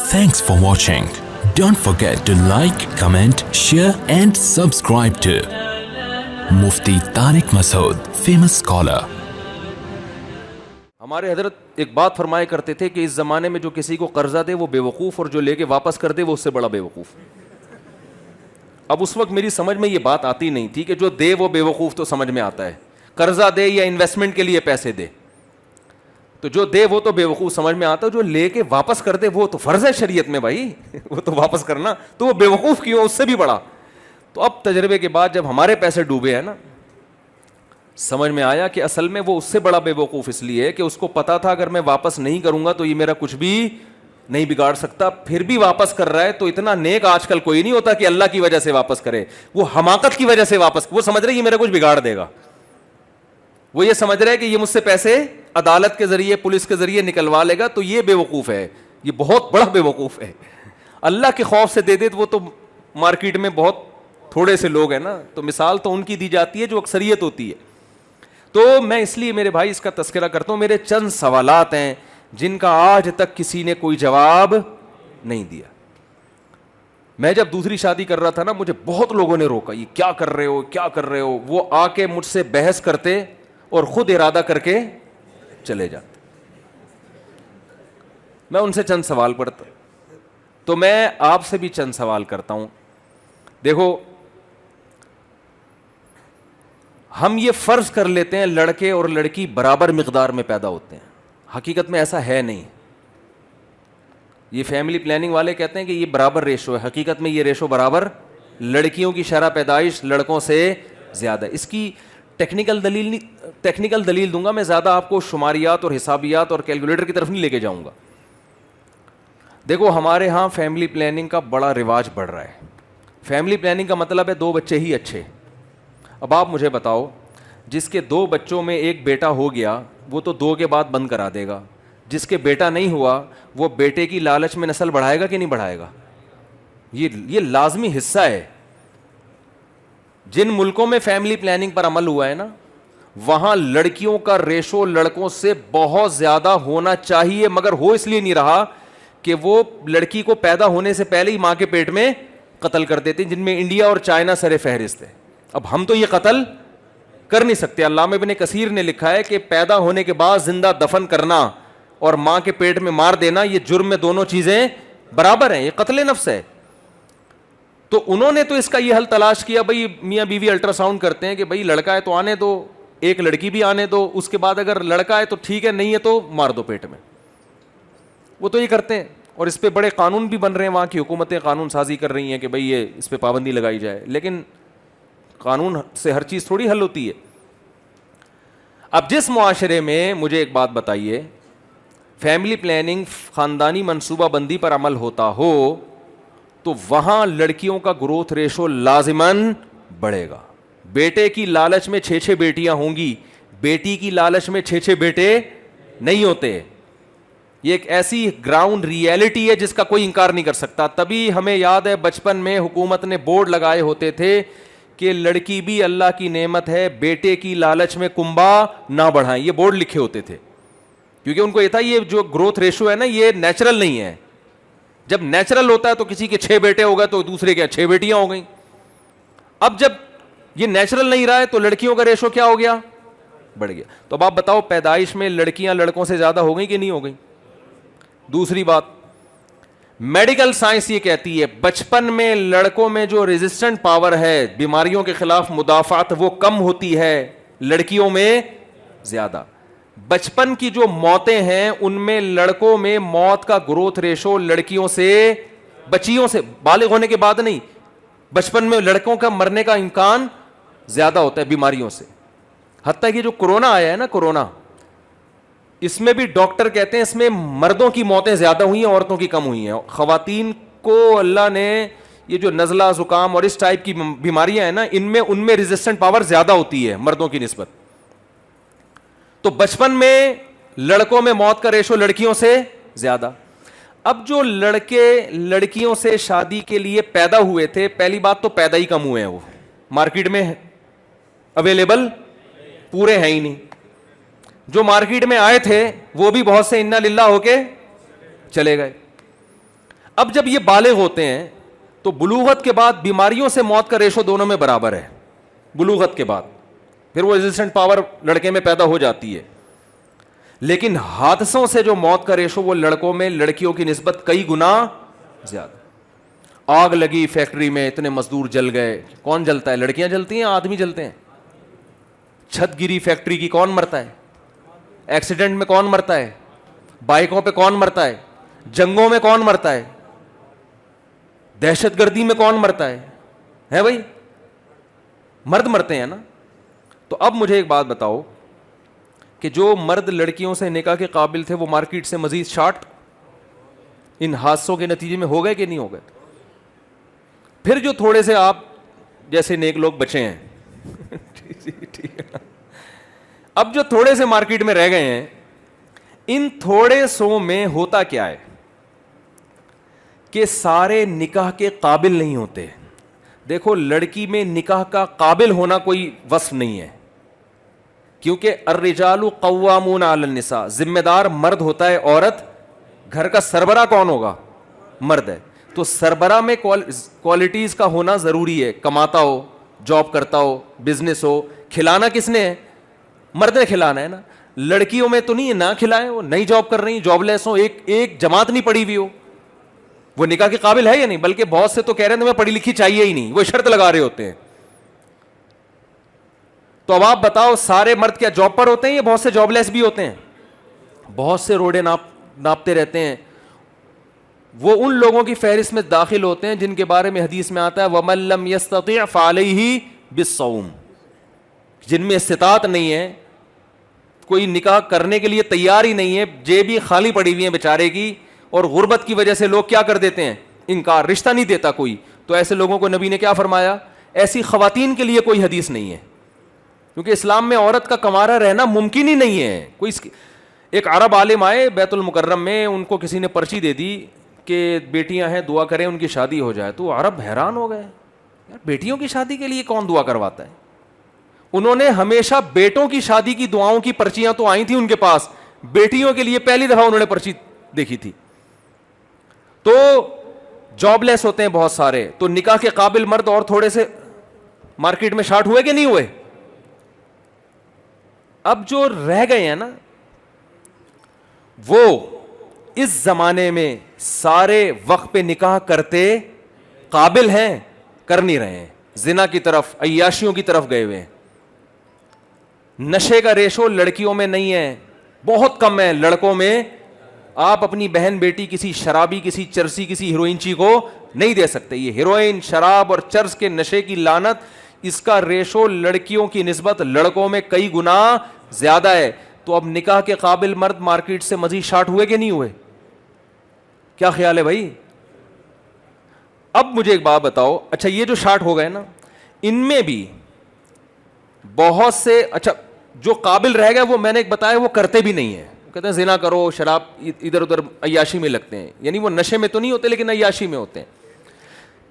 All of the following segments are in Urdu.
Thanks for watching. Don't forget to like, comment, share and subscribe to Mufti Tariq Masood, famous scholar. ہمارے حضرت ایک بات فرمایا کرتے تھے کہ اس زمانے میں جو کسی کو قرضہ دے وہ بیوقوف، اور جو لے کے واپس کر دے وہ اس سے بڑا بیوقوف. اب اس وقت میری سمجھ میں یہ بات آتی نہیں تھی کہ جو دے وہ بیوقوف تو سمجھ میں آتا ہے، قرضہ دے یا انویسٹمنٹ کے لیے پیسے دے تو جو دے وہ تو بیوقوف سمجھ میں آتا ہے، جو لے کے واپس کر دے وہ تو فرض ہے شریعت میں بھائی وہ تو واپس کرنا، تو وہ بیوقوف کیوں، اس سے بھی بڑا. تو اب تجربے کے بعد جب ہمارے پیسے ڈوبے ہیں نا، سمجھ میں آیا کہ اصل میں وہ اس سے بڑا بیوقوف اس لیے کہ اس کو پتا تھا اگر میں واپس نہیں کروں گا تو یہ میرا کچھ بھی نہیں بگاڑ سکتا، پھر بھی واپس کر رہا ہے. تو اتنا نیک آج کل کوئی نہیں ہوتا کہ اللہ کی وجہ سے واپس کرے، وہ حماقت کی وجہ سے واپس، وہ سمجھ رہے یہ میرا کچھ بگاڑ دے گا، وہ یہ سمجھ رہے کہ یہ مجھ سے پیسے عدالت کے ذریعے پولیس کے ذریعے نکلوا لے گا، تو یہ بیوقوف ہے، یہ بہت بڑا بیوقوف ہے. اللہ کے خوف سے دے دے تو وہ تو مارکیٹ میں بہت تھوڑے سے لوگ ہیں نا، تو مثال تو ان کی دی جاتی ہے جو اکثریت ہوتی ہے. تو میں اس لیے میرے بھائی اس کا تذکرہ کرتا ہوں. میرے چند سوالات ہیں جن کا آج تک کسی نے کوئی جواب نہیں دیا. میں جب دوسری شادی کر رہا تھا نا، مجھے بہت لوگوں نے روکا، یہ کیا کر رہے ہو کیا کر رہے ہو. وہ آ کے مجھ سے بحث کرتے اور خود ارادہ کر کے چلے جاتے. میں ان سے چند سوال پڑھتا، تو میں آپ سے بھی چند سوال کرتا ہوں. دیکھو، ہم یہ فرض کر لیتے ہیں لڑکے اور لڑکی برابر مقدار میں پیدا ہوتے ہیں، حقیقت میں ایسا ہے نہیں. یہ فیملی پلاننگ والے کہتے ہیں کہ یہ برابر ریشو ہے، حقیقت میں یہ ریشو برابر، لڑکیوں کی شرح پیدائش لڑکوں سے زیادہ. اس کی ٹیکنیکل دلیل دوں گا میں، زیادہ آپ کو شماریات اور حسابیات اور کیلکولیٹر کی طرف نہیں لے کے جاؤں گا. دیکھو، ہمارے ہاں فیملی پلاننگ کا بڑا رواج بڑھ رہا ہے. فیملی پلاننگ کا مطلب ہے 2 بچے ہی اچھے. اب آپ مجھے بتاؤ، جس کے 2 بچوں میں ایک بیٹا ہو گیا وہ تو 2 کے بعد بند کرا دے گا، جس کے بیٹا نہیں ہوا وہ بیٹے کی لالچ میں نسل بڑھائے گا کہ نہیں بڑھائے گا؟ یہ لازمی حصہ ہے. جن ملکوں میں فیملی پلاننگ پر عمل ہوا ہے نا، وہاں لڑکیوں کا ریشو لڑکوں سے بہت زیادہ ہونا چاہیے، مگر ہو اس لیے نہیں رہا کہ وہ لڑکی کو پیدا ہونے سے پہلے ہی ماں کے پیٹ میں قتل کر دیتے ہیں، جن میں انڈیا اور چائنا سر فہرست ہے. اب ہم تو یہ قتل کر نہیں سکتے. علامہ ابن کثیر نے لکھا ہے کہ پیدا ہونے کے بعد زندہ دفن کرنا اور ماں کے پیٹ میں مار دینا، یہ جرم میں دونوں چیزیں برابر ہیں، یہ قتل نفس ہے. تو انہوں نے تو اس کا یہ حل تلاش کیا، بھائی میاں بیوی الٹرا ساؤنڈ کرتے ہیں کہ بھائی لڑکا ہے تو آنے دو، ایک لڑکی بھی آنے دو، اس کے بعد اگر لڑکا ہے تو ٹھیک ہے، نہیں ہے تو مار دو پیٹ میں. وہ تو یہ کرتے ہیں، اور اس پہ بڑے قانون بھی بن رہے ہیں، وہاں کی حکومتیں قانون سازی کر رہی ہیں کہ بھائی یہ اس پہ پابندی لگائی جائے. لیکن قانون سے ہر چیز تھوڑی حل ہوتی ہے. اب جس معاشرے میں، مجھے ایک بات بتائیے، فیملی پلاننگ خاندانی منصوبہ بندی پر عمل ہوتا ہو تو وہاں لڑکیوں کا گروتھ ریشو لازماً بڑھے گا. بیٹے کی لالچ میں 6 بیٹیاں ہوں گی، بیٹی کی لالچ میں 6 بیٹے نہیں ہوتے. یہ ایک ایسی گراؤنڈ ریئلٹی ہے جس کا کوئی انکار نہیں کر سکتا. تبھی ہمیں یاد ہے بچپن میں حکومت نے بورڈ لگائے ہوتے تھے کہ لڑکی بھی اللہ کی نعمت ہے، بیٹے کی لالچ میں کنبا نہ بڑھائیں. یہ بورڈ لکھے ہوتے تھے کیونکہ ان کو یہ تھا یہ جو گروتھ ریشو ہے نا یہ نیچرل نہیں ہے. جب نیچرل ہوتا ہے تو کسی کے 6 بیٹے ہو گئے تو دوسرے کے 6 بیٹیاں ہو گئیں. اب جب یہ نیچرل نہیں رہا ہے تو لڑکیوں کا ریشو کیا ہو گیا؟ بڑھ گیا. تو اب آپ بتاؤ، پیدائش میں لڑکیاں لڑکوں سے زیادہ ہو گئیں کہ نہیں ہو گئیں؟ دوسری بات، میڈیکل سائنس یہ کہتی ہے بچپن میں لڑکوں میں جو ریزسٹنٹ پاور ہے بیماریوں کے خلاف مدافعت وہ کم ہوتی ہے، لڑکیوں میں زیادہ. بچپن کی جو موتیں ہیں ان میں لڑکوں میں موت کا گروتھ ریشو لڑکیوں سے، بچیوں سے، بالغ ہونے کے بعد نہیں، بچپن میں لڑکوں کا مرنے کا امکان زیادہ ہوتا ہے بیماریوں سے. حتیٰ کہ جو کورونا آیا ہے نا، کورونا، اس میں بھی ڈاکٹر کہتے ہیں اس میں مردوں کی موتیں زیادہ ہوئی ہیں، عورتوں کی کم ہوئی ہیں. خواتین کو اللہ نے یہ جو نزلہ زکام اور اس ٹائپ کی بیماریاں ہیں نا، ان میں ریزسٹنٹ پاور زیادہ ہوتی ہے مردوں کی نسبت. تو بچپن میں لڑکوں میں موت کا ریشو لڑکیوں سے زیادہ. اب جو لڑکے لڑکیوں سے شادی کے لیے پیدا ہوئے تھے، پہلی بات تو پیدا ہی کم ہوئے ہیں، وہ مارکیٹ میں اویلیبل پورے ہیں ہی نہیں. جو مارکیٹ میں آئے تھے وہ بھی بہت سے انا للہ ہو کے چلے گئے. اب جب یہ بالغ ہوتے ہیں تو بلوغت کے بعد بیماریوں سے موت کا ریشو دونوں میں برابر ہے. بلوغت کے بعد پھر وہ ریزسٹنٹ پاور لڑکے میں پیدا ہو جاتی ہے. لیکن حادثوں سے جو موت کا ریشو وہ لڑکوں میں لڑکیوں کی نسبت کئی گنا زیادہ. آگ لگی فیکٹری میں, اتنے مزدور جل گئے. کون جلتا ہے؟ لڑکیاں جلتی ہیں, آدمی جلتے ہیں. چھت گری فیکٹری کی, کون مرتا ہے؟ ایکسیڈنٹ میں کون مرتا ہے؟ بائکوں پہ کون مرتا ہے؟ جنگوں میں کون مرتا ہے؟ دہشت گردی میں کون مرتا ہے بھائی؟ مرد مرتے ہیں نا. تو اب مجھے ایک بات بتاؤ کہ جو مرد لڑکیوں سے نکاح کے قابل تھے وہ مارکیٹ سے مزید شارٹ ان حادثوں کے نتیجے میں ہو گئے کہ نہیں ہو گئے؟ پھر جو تھوڑے سے آپ جیسے نیک لوگ بچے ہیں ٹھیک ہے, اب جو تھوڑے سے مارکیٹ میں رہ گئے ہیں, ان تھوڑے سو میں ہوتا کیا ہے کہ سارے نکاح کے قابل نہیں ہوتے. دیکھو لڑکی میں نکاح کا قابل ہونا کوئی وصف نہیں ہے, کیونکہ الرجال قوامون علی النساء, ذمہ دار مرد ہوتا ہے, عورت گھر کا سربراہ کون ہوگا؟ مرد ہے. تو سربراہ میں کوالٹیز کا ہونا ضروری ہے, کماتا ہو, جاب کرتا ہو, بزنس ہو. کھلانا کس نے ہے؟ مرد نے کھلانا ہے نا. لڑکیوں میں تو نہیں ہے نہ کھلائیں, وہ نئی جاب کر رہی ہیں, جاب لیس ہو, ایک جماعت نہیں پڑھی ہوئی ہو, وہ نکاح کے قابل ہے یا نہیں؟ بلکہ بہت سے تو کہہ رہے ہیں تمہیں پڑھی لکھی چاہیے ہی نہیں, وہ شرط لگا رہے ہوتے ہیں. تو اب آپ بتاؤ سارے مرد کیا جاب پر ہوتے ہیں یا بہت سے جاب لیس بھی ہوتے ہیں؟ بہت سے روڈیں ناپتے رہتے ہیں. وہ ان لوگوں کی فہرست میں داخل ہوتے ہیں جن کے بارے میں حدیث میں آتا ہے وَمَن لَّمْ يَسْتَطِعْ فَعَلَيْهِ بِالصَّوْمِ, جن میں استطاعت نہیں ہے, کوئی نکاح کرنے کے لیے تیار ہی نہیں ہے, جیبیں خالی پڑی ہوئی ہیں بیچارے کی, اور غربت کی وجہ سے لوگ کیا کر دیتے ہیں؟ انکار, رشتہ نہیں دیتا کوئی. تو ایسے لوگوں کو نبی نے کیا فرمایا؟ ایسی خواتین کے لیے کوئی حدیث نہیں ہے, کیونکہ اسلام میں عورت کا کنوارا رہنا ممکن ہی نہیں ہے. ایک عرب عالم آئے بیت المکرم میں, ان کو کسی نے پرچی دے دی کہ بیٹیاں ہیں دعا کریں ان کی شادی ہو جائے. تو عرب حیران ہو گئے, یار بیٹیوں کی شادی کے لیے کون دعا کرواتا ہے؟ انہوں نے ہمیشہ بیٹوں کی شادی کی دعاؤں کی پرچیاں تو آئی تھیں ان کے پاس, بیٹیوں کے لیے پہلی دفعہ انہوں نے پرچی دیکھی تھی. تو جاب لیس ہوتے ہیں بہت سارے, تو نکاح کے قابل مرد اور تھوڑے سے مارکیٹ میں شارٹ ہوئے کہ نہیں ہوئے؟ اب جو رہ گئے ہیں نا, وہ اس زمانے میں سارے وقت پہ نکاح کرتے قابل ہیں, کر نہیں رہے ہیں, زنا کی طرف, عیاشیوں کی طرف گئے ہوئے ہیں. نشے کا ریشو لڑکیوں میں نہیں ہے, بہت کم ہے لڑکوں میں. آپ اپنی بہن بیٹی کسی شرابی, کسی چرسی, کسی ہیروئنچی کو نہیں دے سکتے. یہ ہیروئن, شراب اور چرس کے نشے کی لعنت, اس کا ریشو لڑکیوں کی نسبت لڑکوں میں کئی گنا زیادہ ہے. تو اب نکاح کے قابل مرد مارکیٹ سے مزید شارٹ ہوئے کہ نہیں ہوئے؟ کیا خیال ہے بھائی؟ اب مجھے ایک بات بتاؤ, اچھا یہ جو شارٹ ہو گئے نا, ان میں بھی بہت سے, اچھا جو قابل رہ گئے وہ میں نے ایک بتایا وہ کرتے بھی نہیں ہیں, کہتے ہیں زنا کرو, شراب, ادھر ادھر عیاشی میں لگتے ہیں, یعنی وہ نشے میں تو نہیں ہوتے لیکن عیاشی میں ہوتے ہیں.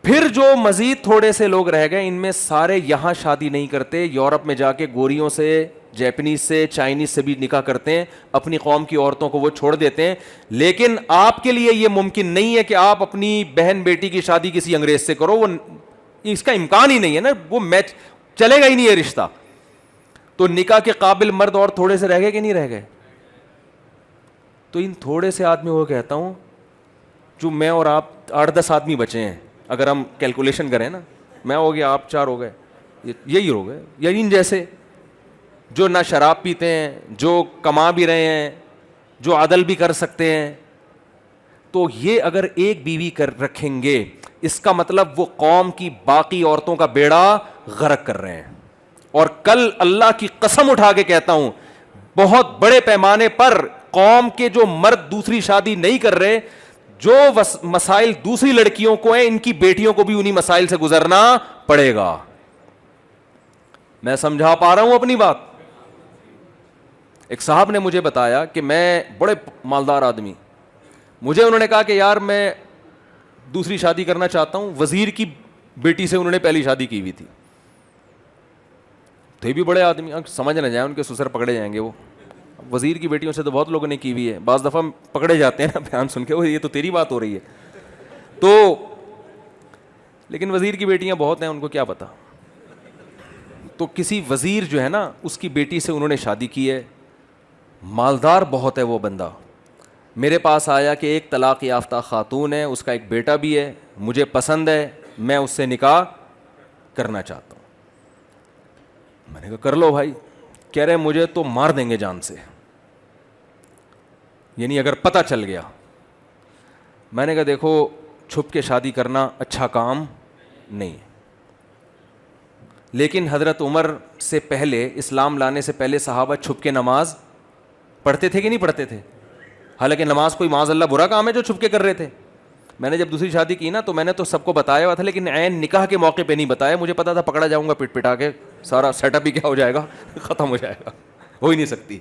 پھر جو مزید تھوڑے سے لوگ رہ گئے, ان میں سارے یہاں شادی نہیں کرتے, یورپ میں جا کے گوریوں سے, جیپنیز سے, چائنیز سے بھی نکاح کرتے ہیں, اپنی قوم کی عورتوں کو وہ چھوڑ دیتے ہیں. لیکن آپ کے لیے یہ ممکن نہیں ہے کہ آپ اپنی بہن بیٹی کی شادی کسی انگریز سے کرو, وہ اس کا امکان ہی نہیں ہے نا, وہ میچ چلے گا ہی نہیں یہ رشتہ. تو نکاح کے قابل مرد اور تھوڑے سے رہ گئے کہ نہیں رہ گئے؟ تو ان تھوڑے سے آدمی کو کہتا ہوں, جو میں اور آپ 8-10 آدمی بچے ہیں, اگر ہم کیلکولیشن کریں نا, میں ہو گیا, آپ 4 ہو گئے, یہی ہو گئے, یا ان جیسے جو نہ شراب پیتے ہیں, جو کما بھی رہے ہیں, جو عدل بھی کر سکتے ہیں. تو یہ اگر ایک بیوی کر رکھیں گے, اس کا مطلب وہ قوم کی باقی عورتوں کا بیڑا غرق کر رہے ہیں. اور کل اللہ کی قسم اٹھا کے کہتا ہوں, بہت بڑے پیمانے پر قوم کے جو مرد دوسری شادی نہیں کر رہے, جو مسائل دوسری لڑکیوں کو ہیں, ان کی بیٹیوں کو بھی انہی مسائل سے گزرنا پڑے گا. میں سمجھا پا رہا ہوں اپنی بات؟ ایک صاحب نے مجھے بتایا کہ میں بڑے مالدار آدمی, مجھے انہوں نے کہا کہ یار میں دوسری شادی کرنا چاہتا ہوں, وزیر کی بیٹی سے انہوں نے پہلی شادی کی ہوئی تھی. تھے بھی بڑے آدمی, سمجھ نہ جائیں ان کے سسر پکڑے جائیں گے. وہ وزیر کی بیٹیوں سے تو بہت لوگوں نے کی ہوئی ہے, بعض دفعہ پکڑے جاتے ہیں نا بیان سن کے, وہ یہ تو تیری بات ہو رہی ہے. تو لیکن وزیر کی بیٹیاں بہت ہیں, ان کو کیا پتا. تو کسی وزیر جو ہے نا اس کی بیٹی سے انہوں نے شادی کی ہے, مالدار بہت ہے وہ بندہ. میرے پاس آیا کہ ایک طلاق یافتہ خاتون ہے, اس کا ایک بیٹا بھی ہے, مجھے پسند ہے, میں اس سے نکاح کرنا چاہتا ہوں. میں نے کہا کر لو بھائی. کہہ رہے مجھے تو مار دیں گے جان سے, یعنی اگر پتہ چل گیا. میں نے کہا دیکھو چھپ کے شادی کرنا اچھا کام نہیں, لیکن حضرت عمر سے پہلے, اسلام لانے سے پہلے صحابہ چھپ کے نماز پڑھتے تھے کہ نہیں پڑھتے تھے؟ حالانکہ نماز کوئی معاذ اللہ برا کام ہے جو چھپ کے کر رہے تھے. میں نے جب دوسری شادی کی نا تو میں نے تو سب کو بتایا ہوا تھا, لیکن عین نکاح کے موقع پہ نہیں بتایا. مجھے پتا تھا پکڑا جاؤں گا پٹ پٹا کے, سارا سیٹ اپ ہی کیا ہو جائے گا, ختم ہو جائے گا, ہو ہی نہیں سکتی.